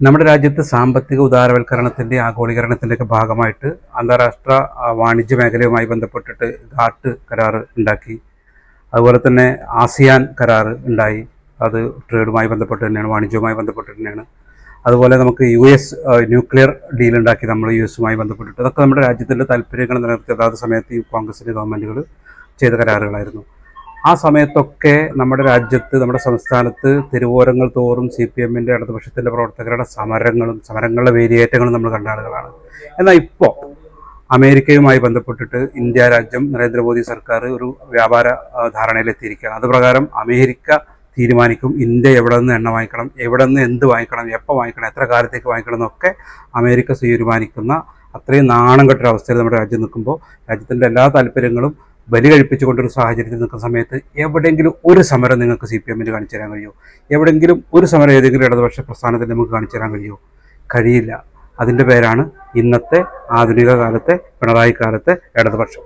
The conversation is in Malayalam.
നമ്മുടെ രാജ്യത്ത് സാമ്പത്തിക ഉദാരവൽക്കരണത്തിൻ്റെ ആഗോളീകരണത്തിൻ്റെയൊക്കെ ഭാഗമായിട്ട് അന്താരാഷ്ട്ര വാണിജ്യ മേഖലയുമായി ബന്ധപ്പെട്ടിട്ട് ഘാട്ട് കരാർ ഉണ്ടാക്കി. അതുപോലെ തന്നെ ആസിയാൻ കരാർ ഉണ്ടായി. അത് ട്രേഡുമായി ബന്ധപ്പെട്ട് തന്നെയാണ്, വാണിജ്യവുമായി ബന്ധപ്പെട്ട് തന്നെയാണ്. അതുപോലെ നമുക്ക് US ന്യൂക്ലിയർ ഡീൽ ഉണ്ടാക്കി നമ്മൾ US ബന്ധപ്പെട്ടിട്ട്. അതൊക്കെ നമ്മുടെ രാജ്യത്തിൻ്റെ താല്പര്യങ്ങൾ നിലനിർത്തി അതാത് സമയത്ത് ഈ കോൺഗ്രസിൻ്റെ ഗവൺമെൻറ്റുകൾ ചെയ്ത കരാറുകളായിരുന്നു. ആ സമയത്തൊക്കെ നമ്മുടെ രാജ്യത്ത്, നമ്മുടെ സംസ്ഥാനത്ത് തെരുവോരങ്ങൾ തോറും CPM-ൻ്റെ ഇടതുപക്ഷത്തിൻ്റെ പ്രവർത്തകരുടെ സമരങ്ങളുടെ വേലിയേറ്റങ്ങളും നമ്മൾ കണ്ട ആളുകളാണ്. എന്നാൽ ഇപ്പോൾ അമേരിക്കയുമായി ബന്ധപ്പെട്ടിട്ട് ഇന്ത്യ രാജ്യം, നരേന്ദ്രമോദി സർക്കാർ ഒരു വ്യാപാര ധാരണയിലെത്തിയിരിക്കുകയാണ്. അതുപ്രകാരം അമേരിക്ക തീരുമാനിക്കും ഇന്ത്യ എവിടെ നിന്ന് എണ്ണ വാങ്ങിക്കണം, എവിടെ നിന്ന് എന്ത് വാങ്ങിക്കണം, എപ്പോൾ വാങ്ങിക്കണം, എത്ര കാലത്തേക്ക് വാങ്ങിക്കണം എന്നൊക്കെ അമേരിക്ക തീരുമാനിക്കുന്ന അത്രയും നാണം കെട്ടൊരവസ്ഥയിൽ നമ്മുടെ രാജ്യം നിൽക്കുമ്പോൾ, രാജ്യത്തിൻ്റെ എല്ലാ താല്പര്യങ്ങളും ബലി കഴിപ്പിച്ചുകൊണ്ടൊരു സാഹചര്യത്തിൽ നിൽക്കുന്ന സമയത്ത് എവിടെയെങ്കിലും ഒരു സമരം നിങ്ങൾക്ക് CPM-ന് കാണിച്ചു തരാൻ കഴിയുമോ? എവിടെയെങ്കിലും ഒരു സമരം ഏതെങ്കിലും ഇടതുപക്ഷ പ്രസ്ഥാനത്തിൽ നമുക്ക് കാണിച്ചു തരാൻ കഴിയുമോ? കഴിയില്ല. അതിൻ്റെ പേരാണ് ഇന്നത്തെ ആധുനിക കാലത്തെ പിണറായി കാലത്തെ ഇടതുപക്ഷം.